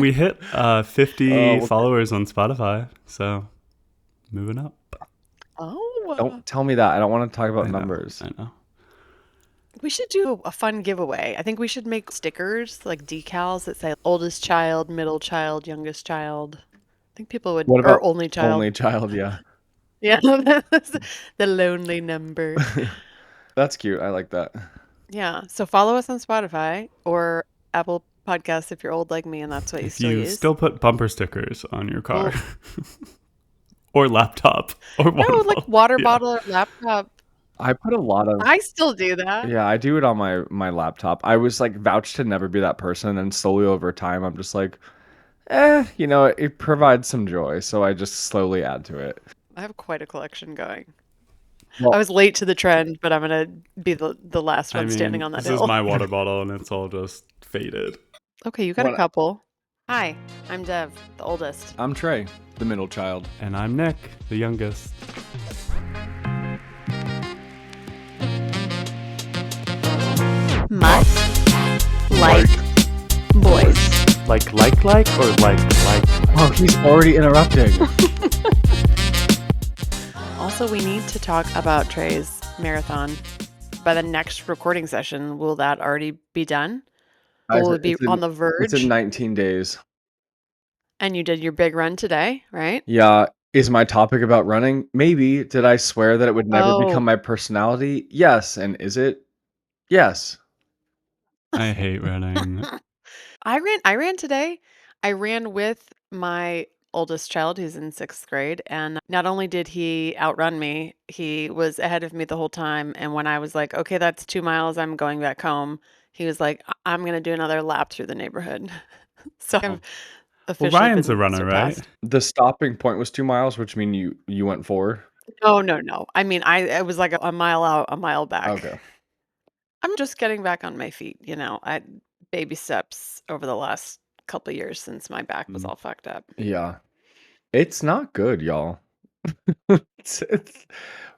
We hit 50 well, followers on Spotify, so moving up. Oh, don't tell me that. I don't want to talk about I know, numbers. I know. we should do a fun giveaway. I think we should make stickers, like decals that say oldest child, middle child, youngest child. I think people would, What or about only child. only child? Yeah. Yeah, that's the lonely number. That's cute. I like that. Yeah. So follow us on Spotify or Apple Podcasts if you're old like me and that's what you If still you use. still put bumper stickers on your car, Well, or laptop, or one no, of like them. water Yeah. bottle or laptop. I put a lot of I still do that. Yeah, I do it on my laptop. I was like vouched to never be that person, and slowly over time, I'm just like, it provides some joy, so I just slowly add to it. I have quite a collection going. Well, I was late to the trend, but I'm gonna be the last I one standing mean, on that this is hill. my water bottle, and it's all just faded. Okay, you got a What- couple. Hi, I'm Dev, the oldest. I'm Trey, the middle child. And I'm Nick, the youngest. Must like boys. Like, or like? Oh, he's already interrupting. Also, we need to talk about Trey's marathon. By the next recording session, will that already be done? Or will it be on the verge? It's in 19 days. And you did your big run today, right? Yeah. Is my topic about running? Maybe. Did I swear that it would never become my personality? Yes. And is it? Yes. I hate running. I ran today. I ran with my oldest child who's in 6th grade, and not only did he outrun me, he was ahead of me the whole time, and when I was like, "Okay, that's 2 miles, I'm going back home," he was like, "I'm gonna do another lap through the neighborhood." So I've Well, officially Ryan's a been runner, surpassed. right? The stopping point was 2 miles, which mean you went 4. Oh, no. I mean, I was like a mile out, a mile back. Okay. I'm just getting back on my feet, I baby steps over the last couple of years since my back was all fucked up. Yeah. It's not good, y'all. It's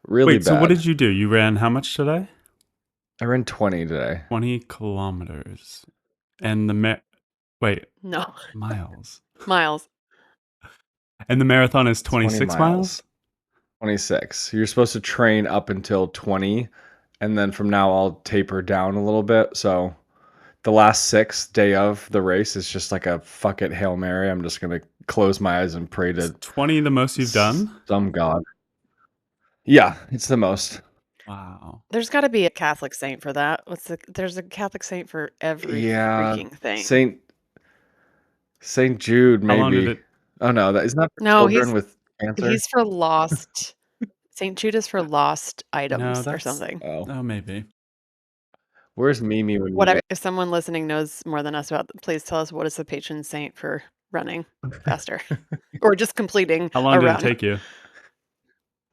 really Wait, so what bad. did you do? You ran how much today? I ran 20 today. 20 kilometers. And wait, No, miles. miles. And the marathon is 20 26 miles? 26. You're supposed to train up until 20, and then from now I'll taper down a little bit. So the last 6 day of the race is just like a fuck it Hail Mary. I'm just gonna close my eyes and pray Is to 20 the most you've done? some god. Yeah, it's the most. Wow. There's got to be a Catholic saint for that. There's a Catholic saint for every Yeah, freaking thing. Saint Jude, How long did maybe. it? Oh no, isn't that for No, children with cancer? he's for lost. Saint Jude is for lost No, items or that's. something. Oh, maybe. where's Mimi when you Whatever. If someone listening knows more than us about, please tell us what is the patron saint for running faster or just completing How long a did run. it take you?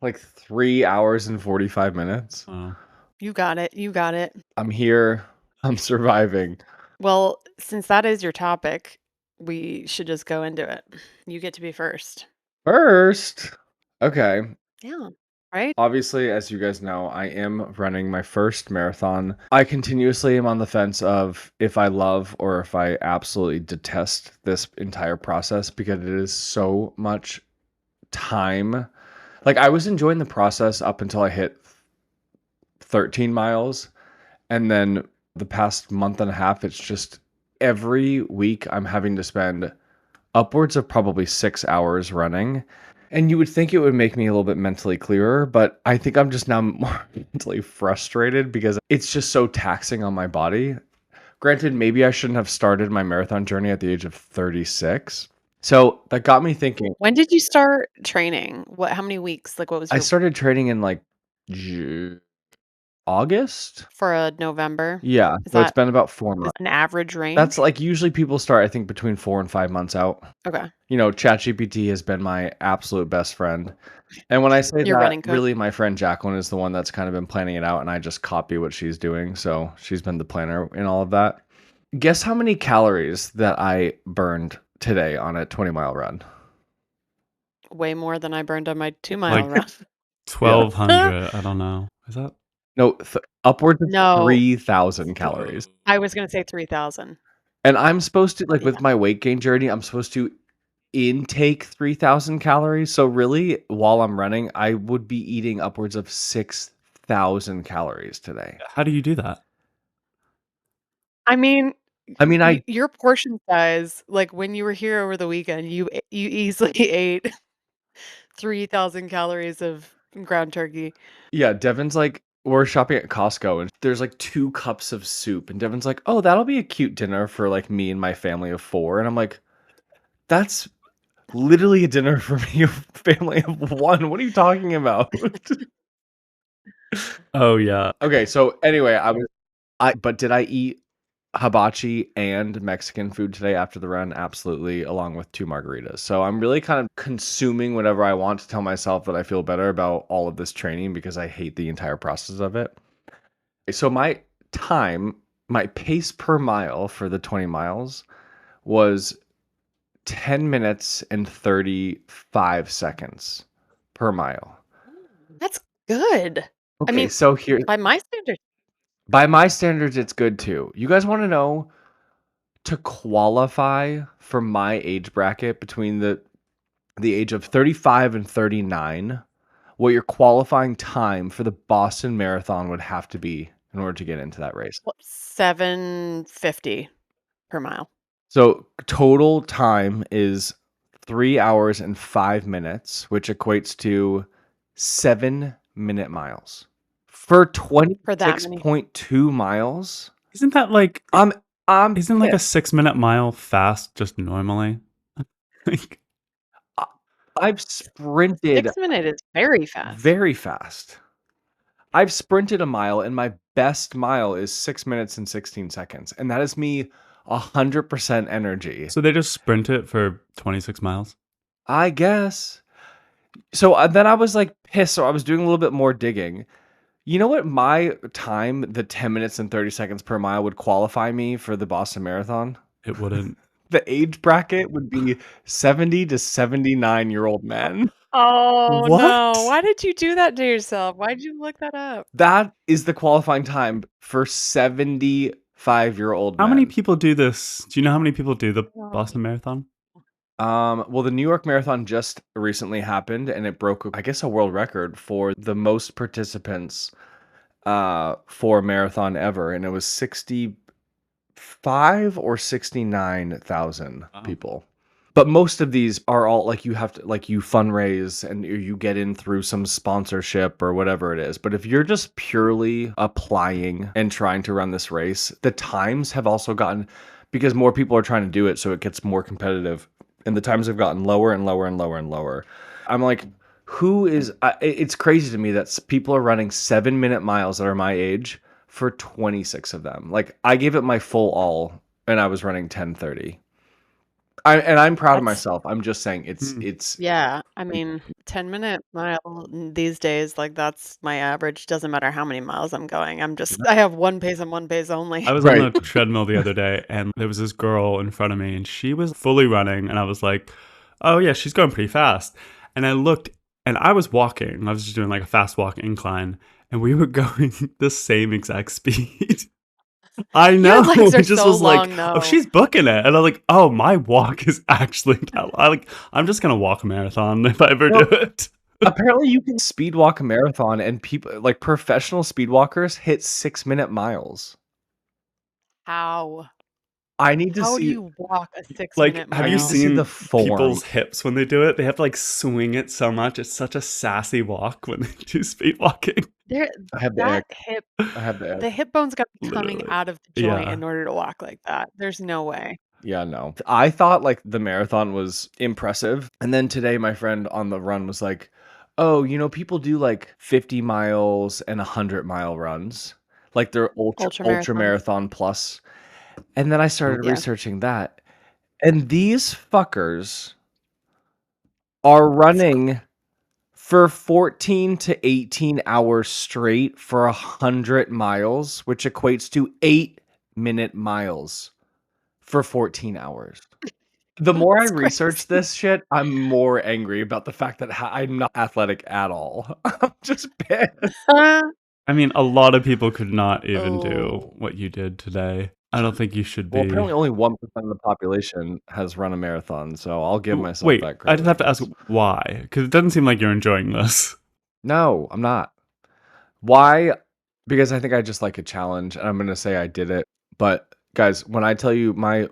like 3 hours and 45 minutes? Oh. You got it. You got it. I'm here. I'm surviving. Well, since that is your topic, we should just go into it. You get to be first. First, okay. Yeah. Right? Obviously, as you guys know, I am running my first marathon. I continuously am on the fence of if I love or if I absolutely detest this entire process because it is so much time. Like, I was enjoying the process up until I hit 13 miles. And then the past month and a half, it's just every week I'm having to spend upwards of probably 6 hours running. And you would think it would make me a little bit mentally clearer, but I think I'm just now more mentally frustrated because it's just so taxing on my body. Granted, maybe I shouldn't have started my marathon journey at the age of 36. So that got me thinking. When did you start training? How many weeks? Like, what was I your started training in like August? for a November? Yeah, Is so it's that been about 4 is months. an average range? That's like usually people start, I think, between 4 and 5 months out. Okay. ChatGPT has been my absolute best friend. And when I say Your that, running coach? really my friend Jacqueline is the one that's kind of been planning it out, and I just copy what she's doing. So she's been the planner in all of that. Guess how many calories that I burned today on a 20-mile run? Way more than I burned on my 2-mile Like- run. 1,200. I don't know. Is that? No, upwards of No. 3,000 calories. I was going to say 3,000. And I'm supposed to like Yeah. with my weight gain journey, I'm supposed to intake 3,000 calories. So really, while I'm running, I would be eating upwards of 6,000 calories today. How do you do that? I mean, I mean, I your portion size, like, when you were here over the weekend, you easily ate 3,000 calories of ground turkey. yeah, Devin's like, we're shopping at Costco and there's like 2 cups of soup. And Devin's like, oh, that'll be a cute dinner for like me and my family of 4. And I'm like, that's literally a dinner for me, a family of 1. What are you talking about? Oh, yeah. Okay, so anyway, but did I eat hibachi and Mexican food today after the run? Absolutely, along with 2 margaritas. So I'm really kind of consuming whatever I want to tell myself that I feel better about all of this training because I hate the entire process of it. So my pace per mile for the 20 miles was 10 minutes and 35 seconds per mile. That's good. I Okay, mean, so here by my standards. by my standards, it's good too. You guys want to know to qualify for my age bracket between the age of 35 and 39, what your qualifying time for the Boston Marathon would have to be in order to get into that race. What, 750 per mile. So total time is 3 hours and 5 minutes, which equates to 7-minute miles. For For that many. 26.2 miles, Isn't that like I'm isn't like a pissed. 6-minute mile fast just normally? Like, I- I've sprinted 6 minute is very fast. very fast. I've sprinted a mile, and my best mile is 6 minutes and 16 seconds, and that is me 100% energy. so they just sprint it for 26 miles? I guess. So then I was like pissed. So I was doing a little bit more digging. You know what? My time, the 10 minutes and 30 seconds per mile, would qualify me for the Boston Marathon. It wouldn't. The age bracket would be 70 to 79-year-old men. Oh, no. What? Why did you do that to yourself? Why did you look that up? That is the qualifying time for 75-year-old How men. many people do this? Do you know how many people do the Oh. Boston Marathon? Well, the New York Marathon just recently happened, and it broke, I guess, a world record for the most participants for a marathon ever, and it was 65 or 69,000 Wow. people. But most of these are all like you have to like you fundraise and you get in through some sponsorship or whatever it is. But if you're just purely applying and trying to run this race, the times have also gotten because more people are trying to do it, so it gets more competitive, and the times have gotten lower and lower and lower and lower. I'm like, it's crazy to me that people are running 7-minute miles that are my age for 26 of them. Like I gave it my full all and I was running 10:30. I'm proud of That's myself. I'm just saying Hmm. Yeah, I mean, 10-minute mile these days, like, that's my average. Doesn't matter how many miles I'm going. I have one pace and one pace only. I was on Right. the treadmill the other day, and there was this girl in front of me, and she was fully running, and I was like, "Oh yeah, she's going pretty fast." And I looked, and I was walking. I was just doing like a fast walk incline, and we were going the same exact speed. I Your know. legs are It just so was like, long, "Oh, though. she's booking it," and I'm like, "Oh, my walk is actually that." I'm just gonna walk a marathon if I ever do Well, it. apparently you can speed walk a marathon and people like professional speed walkers hit 6-minute miles. How? I need to How do see you walk a Like, 6-minute have I you need to mile? see the seen form. people's hips when they do it? They have to like swing it so much. It's such a sassy walk when they do speed walking. There I have the that ick. hip I have the ick. the hip bone's gotta be coming Literally. out of the joint Yeah. in order to walk like that. There's no way. Yeah, no. I thought like the marathon was impressive. And then today my friend on the run was like, "Oh, people do like 50 miles and 100-mile runs. Like they're Ultra ultra marathons. marathon plus." And then I started Yeah. researching that. And these fuckers are running for 14 to 18 hours straight for 100 miles, which equates to 8-minute miles for 14 hours. The more I That's research crazy. this shit, I'm more angry about the fact that I'm not athletic at all. I'm just pissed. I mean, a lot of people could not even do Oh. what you did today. I don't think you should Well, be. apparently only 1% of the population has run a marathon, so I'll give myself Wait, that I credit, just I have to ask guess. why, because it doesn't seem like you're enjoying this. No, I'm not. Why? Because I think I just like a challenge, and I'm gonna say I did it. But guys, when I tell you my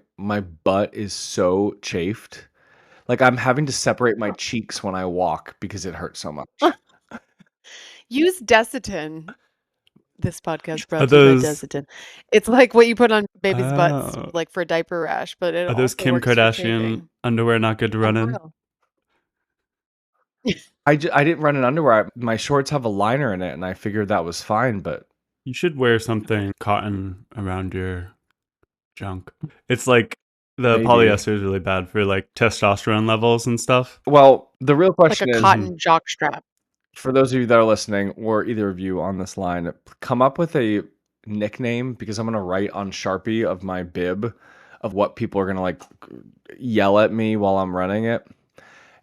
butt is so chafed, like I'm having to separate my cheeks when I walk because it hurts so much. Use Desitin. This podcast Are brought to you by those Desitin. It's like what you put on babies' butts, oh, like for diaper rash, but it are those also Kim works for Kardashian chafing. underwear not good to Oh, run for in? real. I didn't run in underwear. My shorts have a liner in it, and I figured that was fine. But You should wear something cotton around your junk. It's like the maybe. polyester is really bad for like testosterone levels and stuff. Well, the real Like a question is, Mhm. cotton jock strap. for those of you that are listening, or either of you on this line, come up with a nickname because I'm gonna write on Sharpie of my bib of what people are gonna like yell at me while I'm running it.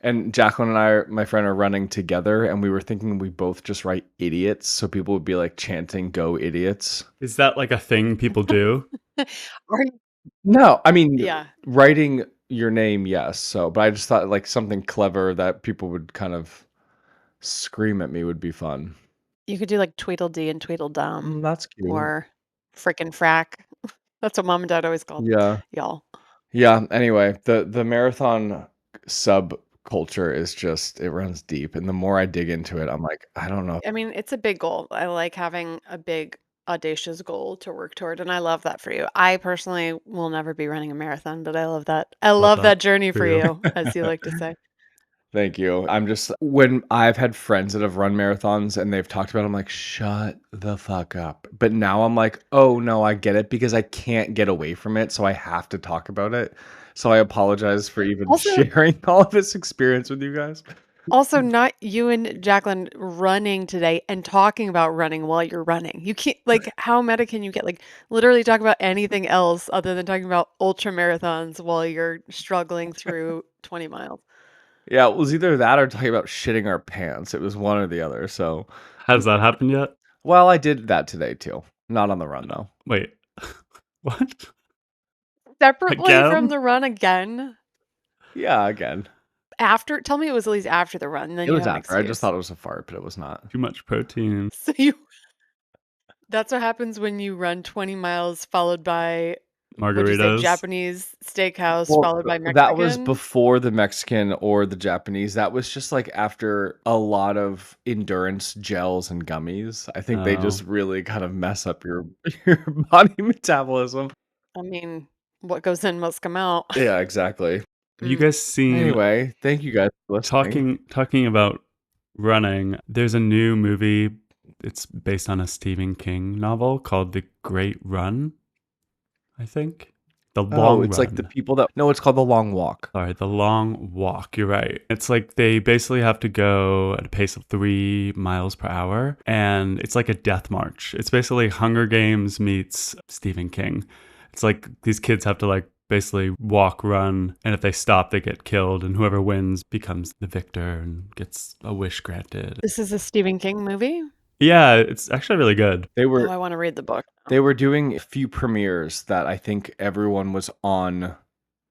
And Jacqueline and I, my friend, are running together, and we were thinking we both just write idiots, so people would be like chanting "Go idiots." Is that like a thing people do? Or No, I mean yeah, writing your name, yes. So, but I just thought like something clever that people would kind of scream at me would be fun. you could do like Tweedledee and Tweedledum That's cute. or frickin' frack. That's what mom and dad always called Yeah. y'all. Yeah, anyway, the marathon subculture is just it runs deep, and the more I dig into it, I'm like, I don't know. I mean, it's a big goal. I like having a big, audacious goal to work toward, and I love that for you. I personally will never be running a marathon, but I love that. I Love love that that journey for for you. you, as you like to say. Thank you. I'm just when I've had friends that have run marathons and they've talked about it, I'm like, shut the fuck up. But now I'm like, oh no, I get it because I can't get away from it, so I have to talk about it. So I apologize for even Also, sharing all of this experience with you guys. also, not you and Jacqueline running today and talking about running while you're running. You can't like how meta can you get? Like literally talk about anything else other than talking about ultra marathons while you're struggling through 20 miles. Yeah, it was either that or talking about shitting our pants. It was one or the other. So, Has that happened yet? well, I did that today too. Not on the run though. Wait. What? Separately from Again? the run again. Yeah, again. After tell me it was at least after the run, then It you was have an after. I just excuse. thought it was a fart, but it was not. Too much protein. So you that's what happens when you run 20 miles followed by what'd you say, Margaritas. Japanese steakhouse Well, followed by that was Mexican? before the Mexican or the Japanese. That was just like after a lot of endurance gels and gummies. I think they Oh. just really kind of mess up your your body metabolism. I mean, what goes in must come out. Yeah, exactly. You Mm. guys seen Anyway, thank you guys for listening. talking about running, there's a new movie. It's based on a Stephen King novel called The Great Run, I think. The Oh, Long it's like the Run. people that no, it's called The Long Walk. Sorry, The Long Walk. You're right. It's like they basically have to go at a pace of 3 miles per hour, and it's like a death march. It's basically Hunger Games meets Stephen King. It's like these kids have to like basically walk, run, and if they stop, they get killed, and whoever wins becomes the victor and gets a wish granted. This is a Stephen King movie? Yeah, it's actually really good. They Oh, were I wanna read the book now. they were doing a few premieres that I think everyone was on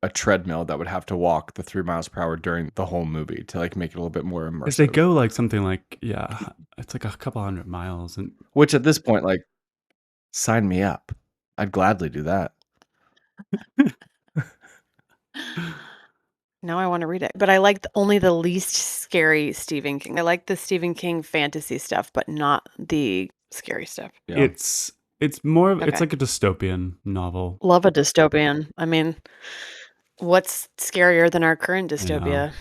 a treadmill that would have to walk the 3 miles per hour during the whole movie to like make it a little bit more Because they immersive. go like something like, yeah, it's like a couple 100 miles. And Which at this point, like, sign me up. I'd gladly do that. Now I wanna read it, but I like only the least scary Stephen King. I like the Stephen King fantasy stuff, but not the scary stuff. Yeah. it's more of it's Okay. like a dystopian novel. Love a dystopian. I mean, what's scarier than our current I know. dystopia?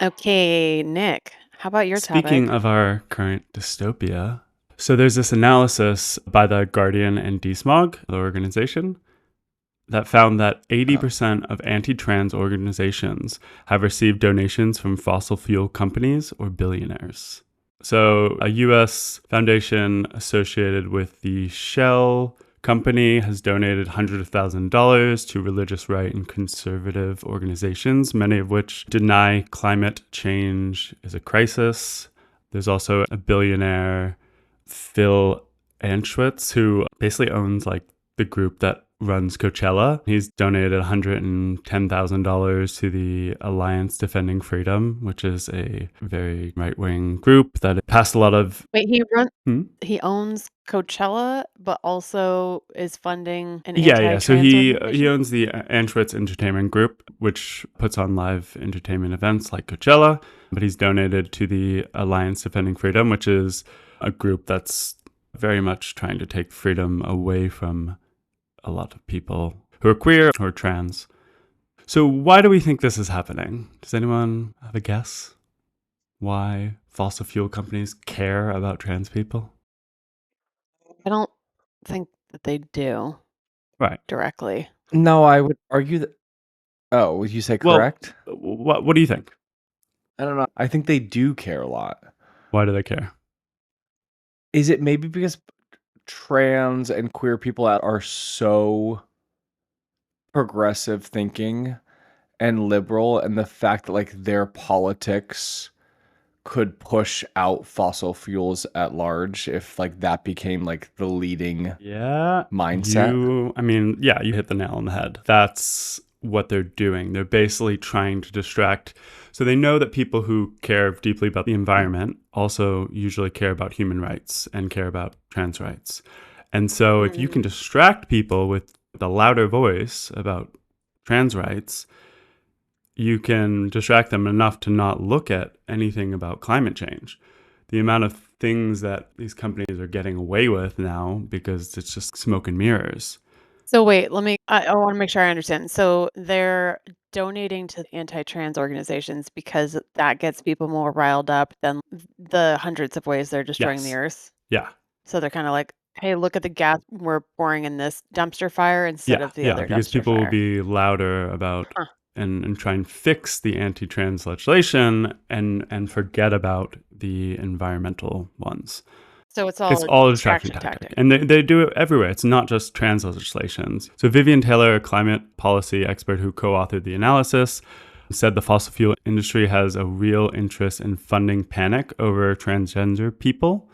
Okay, Nick, how about your Speaking topic? of our current dystopia, so there's this analysis by the Guardian and DSMOG, the organization, that found that 80% of anti-trans organizations have received donations from fossil fuel companies or billionaires. So a US foundation associated with the Shell company has donated hundreds of thousands of dollars to religious right and conservative organizations, many of which deny climate change is a crisis. There's also a billionaire, Phil Anschwitz, who basically owns like the group that runs Coachella. He's donated $110,000 to the Alliance Defending Freedom, which is a very right-wing group that passed a lot of... Wait, Hmm? he owns Coachella, but also is funding an Yeah. So anti-trans he organization? owns the Anschwitz Entertainment Group, which puts on live entertainment events like Coachella. But he's donated to the Alliance Defending Freedom, which is a group that's very much trying to take freedom away from a lot of people who are queer or trans. So why do we think this is happening? Does anyone have a guess why fossil fuel companies care about trans people? I don't think that they do Right. directly. No, I would argue that. Oh, would you say Well, correct? what do you think? I don't know. I think they do care a lot. Why do they care? Is it maybe because trans and queer people are so progressive thinking and liberal, and the fact that like their politics could push out fossil fuels at large if like that became like the leading Yeah, mindset? you hit the nail on the head. That's what they're doing. They're basically trying to distract. So they know that people who care deeply about the environment also usually care about human rights and care about trans rights. And so if you can distract people with the louder voice about trans rights, you can distract them enough to not look at anything about climate change. The amount of things that these companies are getting away with now because it's just smoke and mirrors. So wait, I want to make sure I understand. So they're donating to anti-trans organizations because that gets people more riled up than the hundreds of ways they're destroying the Yes. earth. Yeah. So they're kind of like, hey, look at the gas we're pouring in this dumpster fire instead Yeah. of the Yeah. other Because dumpster people will fire. be louder about Huh. and try and fix the anti-trans legislation and forget about the environmental ones. So it's all It's a all a distraction distraction tactic. tactic. And they do it everywhere. It's not just trans legislations. So Vivian Taylor, a climate policy expert who co-authored the analysis, said the fossil fuel industry has a real interest in funding panic over transgender people.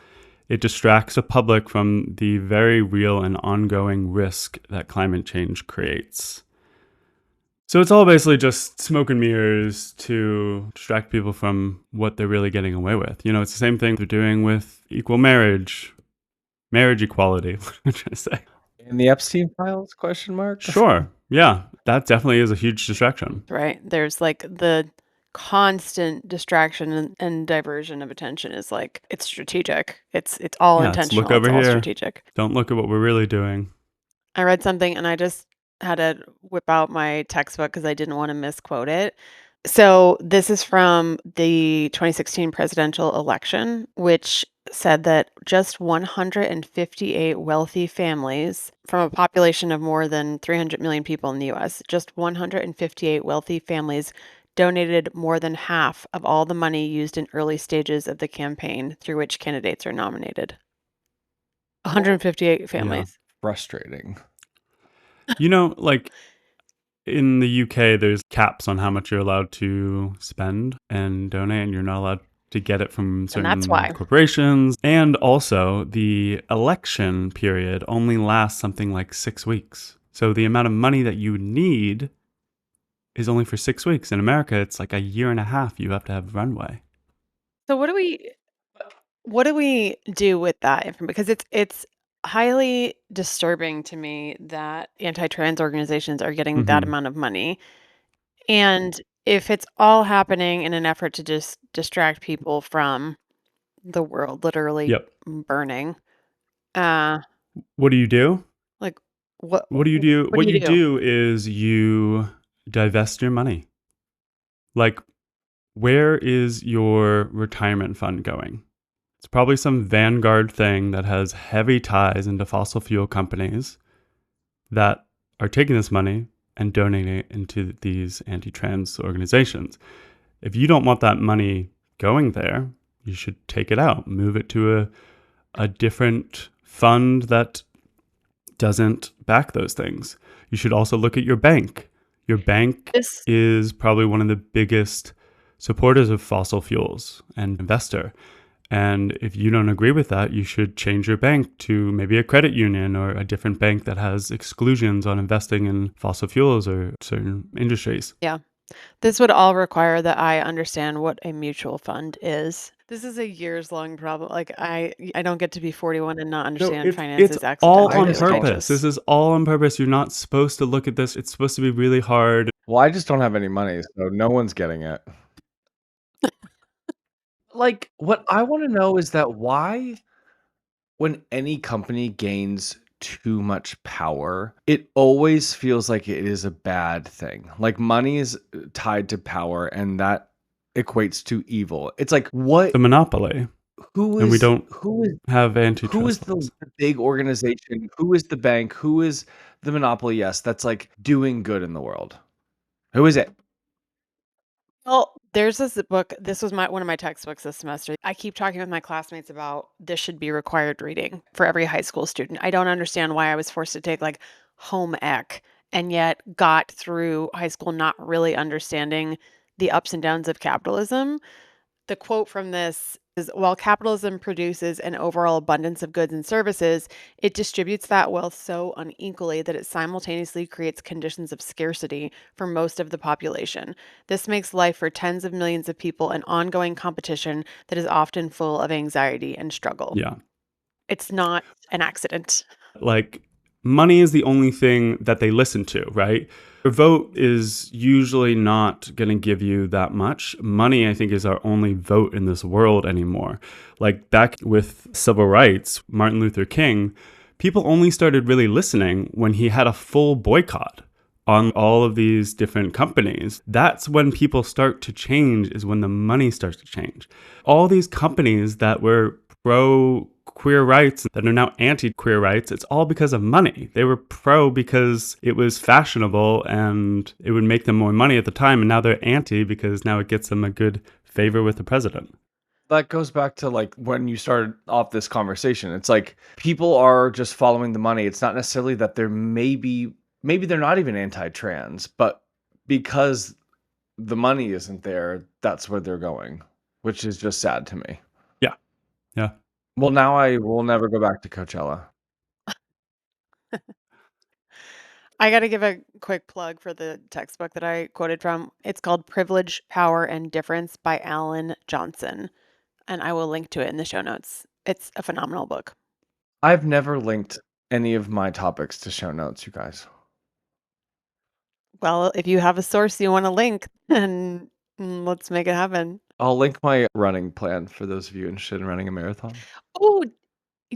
It distracts the public from the very real and ongoing risk that climate change creates. So it's all basically just smoke and mirrors to distract people from what they're really getting away with. You know, it's the same thing they're doing with equal marriage equality. What am I trying to say? In the Epstein files? Question mark. Sure. Yeah, that definitely is a huge distraction. Right. There's like the constant distraction and diversion of attention is like it's strategic. It's all Yeah, it's look intentional. It's over all here. strategic. Don't look at what we're really doing. I read something and I just had to whip out my textbook because I didn't want to misquote it. So this is from the 2016 presidential election, which said that just 158 wealthy families from a population of more than 300 million people in the US, just 158 wealthy families donated more than half of all the money used in early stages of the campaign through which candidates are nominated. 158 Yeah. families. Frustrating. You know, like in the UK, there's caps on how much you're allowed to spend and donate, and you're not allowed to get it from And that's certain why. corporations. And also, the election period only lasts something like 6 weeks. So the amount of money that you need is only for 6 weeks. In America, it's like a year and a half you have to have runway. So what do we do with that information? Because it's highly disturbing to me that anti-trans organizations are getting that Mm-hmm. amount of money. And if it's all happening in an effort to just distract people from the world literally Yep. burning, uh, What do you do? like what What do you do? what do What you you do? do is you divest your money. Like, where is your retirement fund going? It's probably some Vanguard thing that has heavy ties into fossil fuel companies that are taking this money and donating it into these anti-trans organizations. If you don't want that money going there, you should take it out, move it to a different fund that doesn't back those things. You should also look at your bank. Your bank This is probably one of the biggest supporters of fossil fuels and investor. And if you don't agree with that, you should change your bank to maybe a credit union or a different bank that has exclusions on investing in fossil fuels or certain industries. Yeah. This would all require that I understand what a mutual fund is. This is a years long problem. Like I don't get to be 41 and not No, understand it's finances all I accidentally. on just Like I don't. purpose. This just is all on purpose. You're not supposed to look at this. It's supposed to be really hard. Well, I just don't have any money, so no one's getting it. Like, what I wanna know is that why, when any company gains too much power, it always feels like it is a bad thing. Like, money is tied to power, and that equates to evil. It's like, It's a monopoly, who and we is don't who is have who is antitrust laws. the big organization? Who is the bank? Who is the monopoly? Yes, that's, like, doing good in the world. Who is it? well, there's this book. This was my one of my textbooks this semester. I keep talking with my classmates about this should be required reading for every high school student. I don't understand why I was forced to take like home ec and yet got through high school not really understanding the ups and downs of capitalism. The quote from this is, while capitalism produces an overall abundance of goods and services, it distributes that wealth so unequally that it simultaneously creates conditions of scarcity for most of the population. This makes life for tens of millions of people an ongoing competition that is often full of anxiety and struggle. Yeah. It's not an accident. Like, money is the only thing that they listen to, right? Your vote is usually not going to give you that much. Money, I think, is our only vote in this world anymore. Like, back with civil rights, Martin Luther King, people only started really listening when he had a full boycott on all of these different companies. That's when people start to change, is when the money starts to change. All these companies that were pro queer rights that are now anti queer rights, it's all because of money. They were pro because it was fashionable and it would make them more money at the time. And now they're anti because now it gets them a good favor with the president. That goes back to, like, when you started off this conversation. It's like people are just following the money. It's not necessarily that they're maybe they're not even anti-trans, but because the money isn't there, that's where they're going, which is just sad to me. Yeah. Yeah. Well, now I will never go back to Coachella. I got to give a quick plug for the textbook that I quoted from. It's called Privilege, Power, and Difference by Alan Johnson, and I will link to it in the show notes. It's a phenomenal book. I've never linked any of my topics to show notes, you guys. Well, if you have a source you want to link, then let's make it happen. I'll link my running plan for those of you interested in running a marathon. Oh,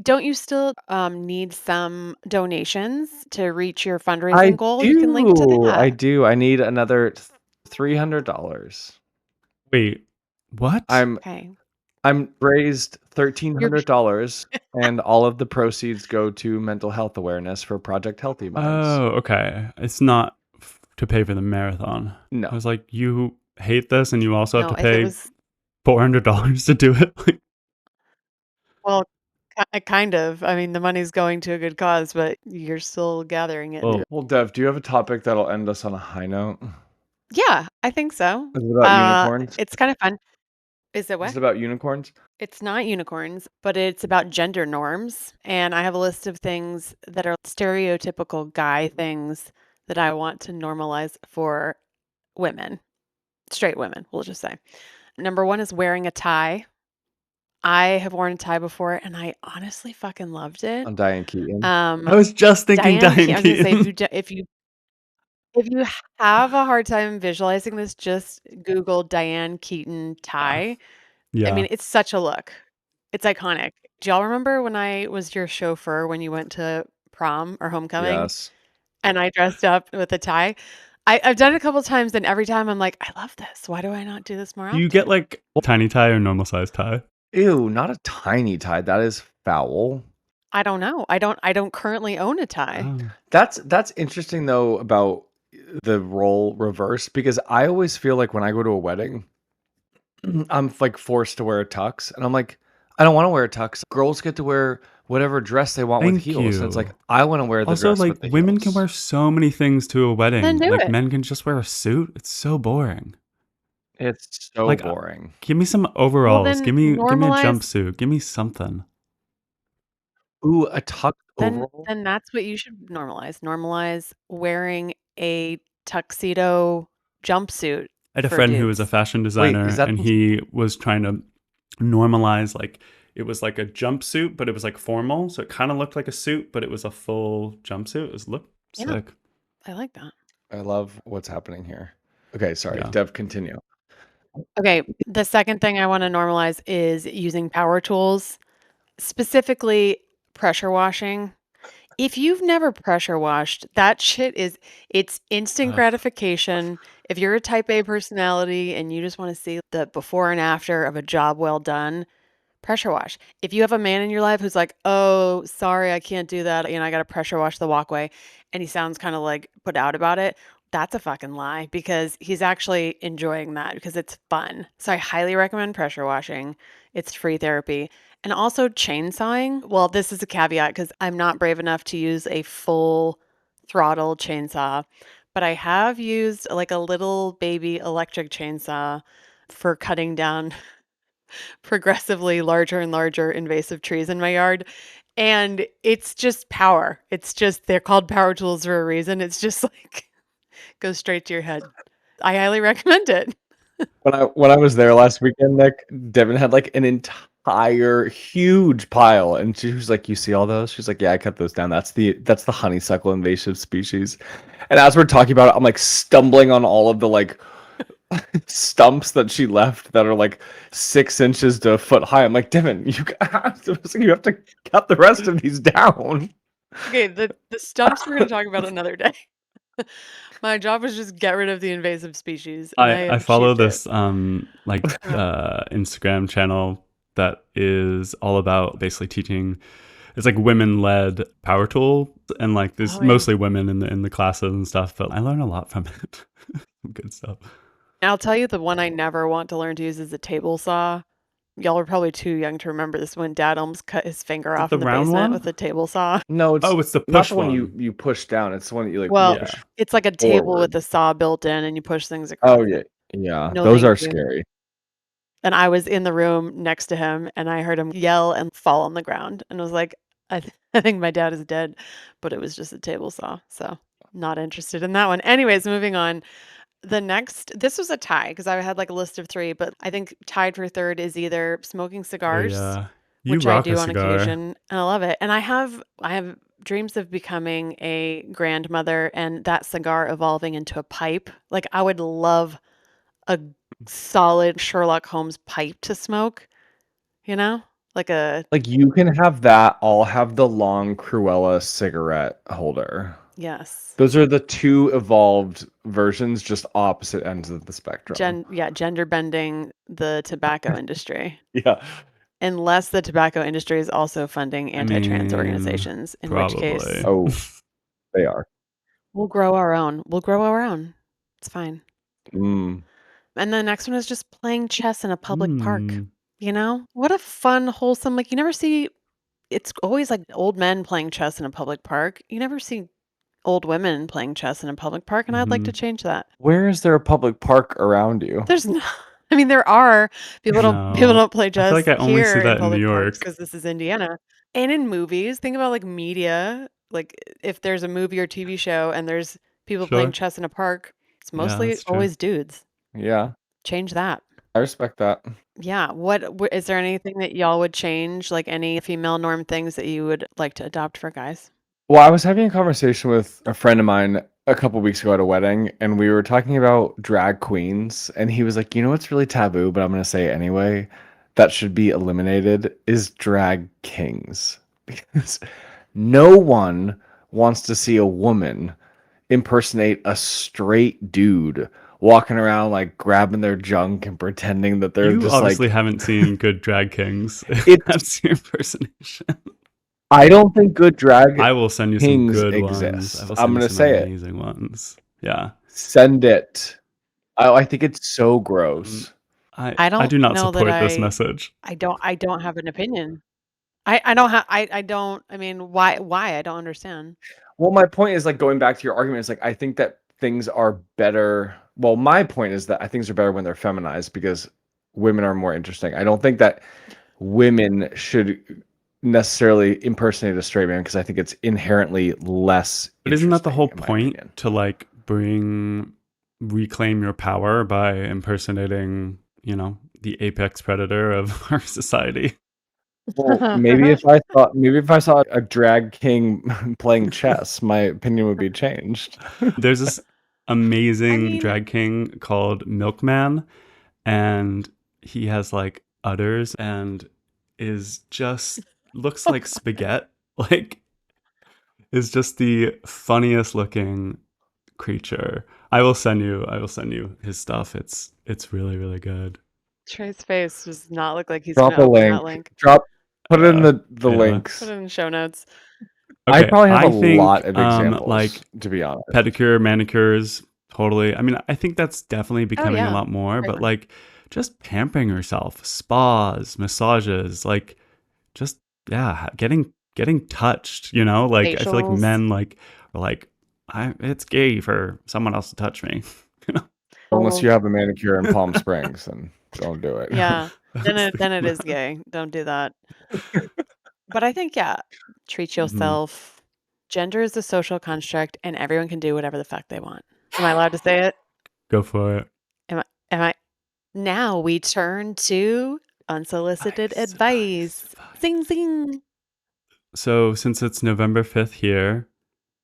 don't you still need some donations to reach your I fundraising goal? You can link to do. I that. do. I need another $300. Wait, what? Okay. I'm raised You're $1,300, and all of the proceeds go to mental health awareness for Project Healthy Minds. Oh, okay. It's not to pay for the marathon. No. I was like, you hate this and you also have no, to if it pay was $400 to do it. well, kind of. I mean, the money's going to a good cause, but you're still gathering it. Well, Well, Dev, do you have a topic that'll end us on a high note? Yeah, I think so. Is it about unicorns? It's kind of fun. Is it Is what? it about unicorns? It's not unicorns, but it's about gender norms. And I have a list of things that are stereotypical guy things that I want to normalize for women, straight women, we'll just say. Number one is wearing a tie. I have worn a tie before and I honestly fucking loved it. I'm Diane Keaton. I was just thinking Diane, Diane I was gonna say Keaton. if you have a hard time visualizing this, just Google Diane Keaton tie. I Yeah. mean, it's such a look. It's iconic. Do y'all remember when I was your chauffeur when you went to prom or homecoming Yes. and I dressed up with a tie? I've done it a couple times, and every time I'm like, I love this. Why do I not do this more Do you get often? like tiny tie or normal size tie? Ew, not a tiny tie. That is foul. I don't know. I don't currently own a tie. Oh. That's interesting though about the role reverse, because I always feel like when I go to a wedding, I'm like forced to wear a tux, and I'm like, I don't want to wear a tux. Girls get to wear whatever dress they want with Thank heels, and it's like you. I want to wear the Also, dress like, with the women can heels. wear so many things to a Then wedding. do Like, it. men can just wear a suit. It's so boring. It's so Like, boring. give me some Well, overalls. then Give me a normalize jumpsuit. Give me something. Ooh, a tucked then overall? then that's what you should normalize. Normalize wearing a tuxedo jumpsuit I had a for friend who was a dudes. fashion Wait, is designer, that and the he was trying to normalize, like, it was like a jumpsuit, but it was like formal, so it kind of looked like a suit, but it was a full jumpsuit. It was look Yeah, sick. I like that. I love what's happening here. Okay, sorry. Yeah. Dev, continue. Okay, the second thing I wanna normalize is using power tools, specifically pressure washing. If you've never pressure washed, that shit is it's instant Ugh. gratification. If you're a type A personality and you just wanna see the before and after of a job well done, pressure wash. If you have a man in your life who's like, "Oh, sorry, I can't do that. You know, I gotta pressure wash the walkway," and he sounds kind of like put out about it, that's a fucking lie because he's actually enjoying that because it's fun. So I highly recommend pressure washing. It's free therapy. And also chainsawing. Well, this is a caveat because I'm not brave enough to use a full throttle chainsaw, but I have used like a little baby electric chainsaw for cutting down progressively larger and larger invasive trees in my yard. And it's just power. It's just, they're called power tools for a reason. It's just like, goes straight to your head. I highly recommend it. When I was there last weekend, Nick, Devin had like an entire huge pile, and she was like, "You see all those?" She's like, "Yeah, I cut those down. That's the honeysuckle invasive species." And as we're talking about it, I'm like stumbling on all of the like stumps that she left that are like 6 inches to a foot high. I'm like, Devin, you have to cut the rest of these down. Okay, the stumps we're going to talk about another day. My job is just get rid of the invasive species, and I I have follow achieved it. this Instagram channel that is all about basically teaching. It's like women-led power tool, and like there's Oh, yeah. mostly women in the classes and stuff, but I learn a lot from it. Good stuff. I'll tell you the one I never want to learn to use is a table saw. Y'all are probably too young to remember this when dad almost cut his finger Is it off the in the round basement one? with a table saw. No, it's Oh, it's the not push the one you one. you push down. It's the one that you like Well, Yeah. push it's like a table with forward. a saw built in and you push things across Oh yeah, it. yeah. No, Those thank are you. scary. And I was in the room next to him and I heard him yell and fall on the ground and was like, I think my dad is dead, but it was just a table saw. So not interested in that one. Anyways, moving on. This was a tie because I had like a list of three, but I think tied for third is either smoking Oh cigars, yeah. You which I rock a do on cigar. occasion, and I love it. And I have dreams of becoming a grandmother and that cigar evolving into a pipe. Like I would love a solid Sherlock Holmes pipe to smoke, you know? Like a Like you can have that. I'll have the long Cruella cigarette holder. yes. Those are the two evolved versions, just opposite ends of the spectrum. Gender bending the tobacco industry. Yeah. Unless the tobacco industry is also funding I anti-trans mean, organizations, in which case probably. Oh, they are. we'll grow our own. We'll grow our own. It's fine. Mm. And the next one is just playing chess in a public park. Hmm. You know? What a fun, wholesome, like you never see it's always like old men playing chess in a public park. You never see old women playing chess in a public park, and I'd like to Mhm. change that. Where is there a public park around you? There's no I mean, there are. People No. don't play I feel like chess I only see here in that in New public parks York. because this is Indiana. And in movies, think about, like, media, like, if there's a movie or TV show and there's people playing Sure. chess in a park, it's Yeah, mostly that's true. always dudes. Yeah, Change that. I respect that. Yeah, is there anything that y'all would change, like, any female norm things that you would like to adopt for guys? Well, I was having a conversation with a friend of mine a couple weeks ago at a wedding, and we were talking about drag queens, and he was like, "You know what's really taboo, but I'm going to say it anyway, that should be eliminated is drag kings." Because no one wants to see a woman impersonate a straight dude walking around like grabbing their junk and pretending that they're You just obviously like haven't seen good drag kings. it's That's your impersonation. I don't think good drag I will send you some kings good ones. I exist. will I'm send you gonna some say it. amazing ones. Yeah. Send it. I think it's so Mm, gross. I I don't do not know that support this message. I don't have an opinion. I don't have I don't I mean, why? I don't understand. Well, my point is like going back to your argument is like I think that things are better. Well, my point is that things are better when they're feminized because women are more interesting. I don't think that women should necessarily impersonate a straight man because I think it's inherently less But isn't that the interesting, whole in my point, opinion. to like reclaim your power by impersonating, the apex predator of our society? Well, maybe if I saw a drag king playing chess, my opinion would be changed. There's this I amazing mean, drag king called Milkman, and he has like udders and is just looks like spaghetti. Like, is just the funniest looking creature. I will send you his stuff. It's really, really good. Trey's face does not look like he's Drop gonna a open that link. link. Put it in the Yeah. Put links. it in the show notes. I Okay, probably have a I lot think of examples, like to be honest. pedicure, manicures, totally. I mean, I think that's definitely Oh becoming a yeah. lot more, but Everyone. like just pampering yourself, spas, massages, like just yeah, getting touched, Like I feel like Facials. men like are like it's gay for someone else to touch me. Unless you have a manicure in Palm Springs, then don't do it. Yeah. Then That's then it is gay. Don't do that. But I think, yeah, treat Mhm. yourself. Gender is a social construct, and everyone can do whatever the fuck they want. Am I allowed to say it? Go for it. Am I? Now we turn to unsolicited advice. Advice. Zing zing. So since it's November 5th here,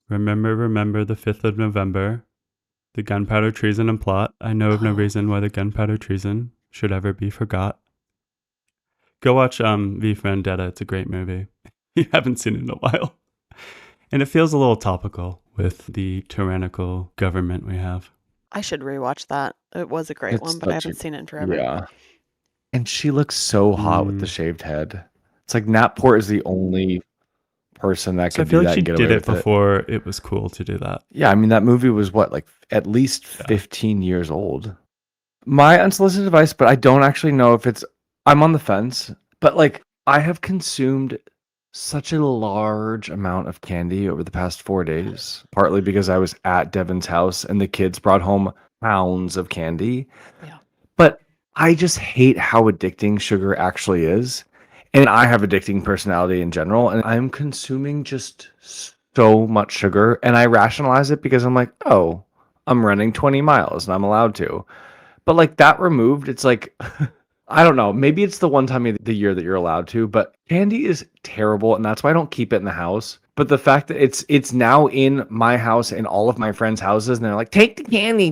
remember the 5th of November, the gunpowder treason and plot. I know of no Oh, reason why the gunpowder treason should ever be forgot. Go watch V for Vendetta. It's a great movie. You haven't seen it in a while. And it feels a little topical with the tyrannical government we have. I should rewatch that. It was a great It's one, but I such a haven't seen it in forever. yeah. And she looks so hot with the shaved head. It's like Nat Port is the only person that So I could feel do like that she and get did away it with it. before it was cool to do that. Yeah, I mean that movie was what, like at least Yeah. 15 years old. My unsolicited advice, but I don't actually know if I'm on the fence, but like I have consumed such a large amount of candy over the past 4 days, partly because I was at Devin's house and the kids brought home pounds of candy. Yeah. But I just hate how addicting sugar actually is. And I have addicting personality in general, and I'm consuming just so much sugar, and I rationalize it because I'm like, oh, I'm running 20 miles and I'm allowed to. But like that removed, it's like I don't know. Maybe it's the one time of the year that you're allowed to, but candy is terrible, and that's why I don't keep it in the house. But the fact that it's now in my house and all of my friends' houses, and they're like, "Take the candy,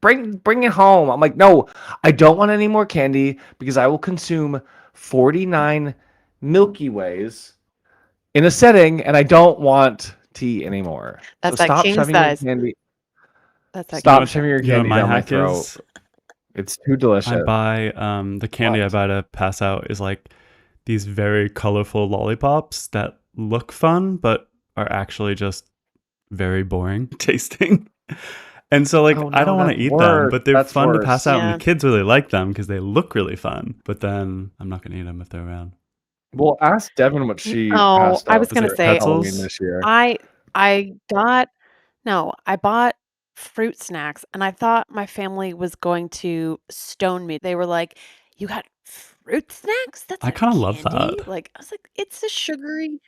bring it home." I'm like, "No, I don't want any more candy because I will consume 49 Milky Ways in a setting, and I don't want tea anymore." So That's that stop king shoving your size. candy. That's that You know king Stop what? size. shoving your You know what candy my down my hack throat. is? It's too delicious. I buy the candy I What? buy to pass out is like these very colorful lollipops that look fun but are actually just very boring tasting. And so like Oh I no, don't want to that's eat them, worse. but they're That's fun to pass worse. out and the Yeah. kids really like them because they look really fun. But then I'm not going to eat them if they're around. Well, ask Devin what she Oh, passed I out was gonna for say Halloween Pretzels? this year. I got no, I bought fruit snacks and I thought my family was going to stone me. They were like, "You got fruit snacks? That's I a kind of love candy?" that. Like, I was like, "It's a sugary."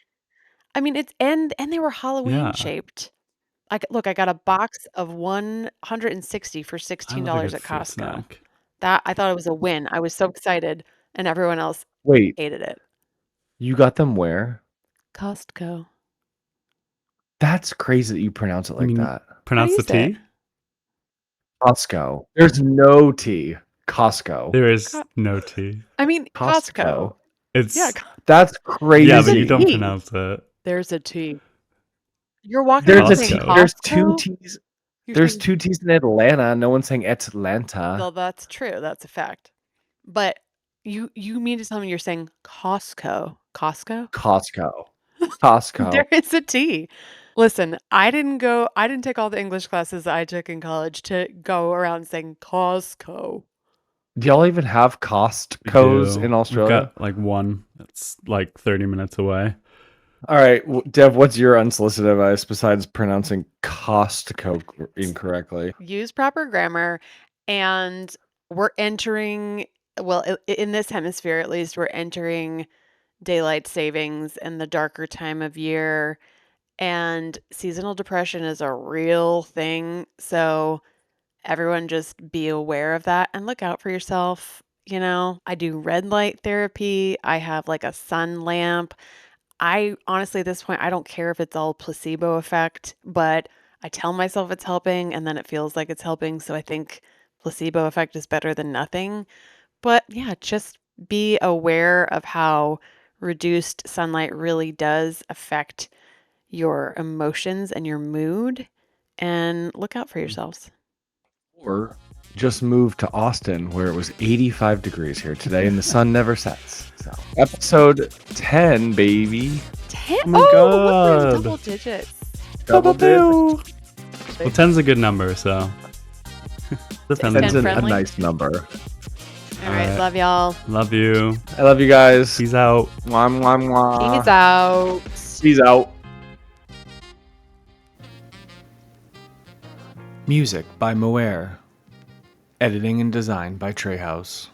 I mean, it's and they were Halloween Yeah. shaped. Look, I got a box of 160 for I love a $16 good at fruit Costco. snack. That I thought it was a win. I was so excited, and everyone else Wait, hated it. you got them where? Costco. That's crazy that you pronounce it You like mean that. How do pronounce you the say it? T? Costco. There's no T. Costco. There is Co no T. I mean, Costco. Costco. Yeah, It's That's yeah, there's but a you don't crazy. T. pronounce it. There's a T. You're walking There's around a saying T. Costco. There's two Costco? T's. You're There's saying two T's in Atlanta. No one's saying Atlanta. well, that's true. That's a fact. But you mean to tell me you're saying Costco? Costco? Costco. Costco. There is a T. Listen, I didn't take all the English classes I took in college to go around saying Costco. Do y'all even have We Costco's do. in We've Australia? got like one that's like 30 minutes away. All right, Dev, what's your unsolicited advice besides pronouncing Costco incorrectly? Use proper grammar, and we're entering, well, in this hemisphere at least, we're entering daylight savings and the darker time of year, and seasonal depression is a real thing. So everyone just be aware of that and look out for yourself. I do red light therapy. I have like a sun lamp. I honestly, at this point, I don't care if it's all placebo effect, but I tell myself it's helping and then it feels like it's helping. So I think placebo effect is better than nothing. But yeah, just be aware of how reduced sunlight really does affect your emotions and your mood, and look out for yourselves. Or just move to Austin where it was 85 degrees here today and the sun never sets. So, episode 10, baby. 10? Oh my Look, we're in God. double digits. Double Well, digits. 10's a good number, so. Depends. 10's a friendly? nice number. All right, Alright. love y'all. Love you. I love you guys. Peace out. Mwah, mwah, mwah. Peace out. Peace out. Music by Moer. Editing and design by Trey House.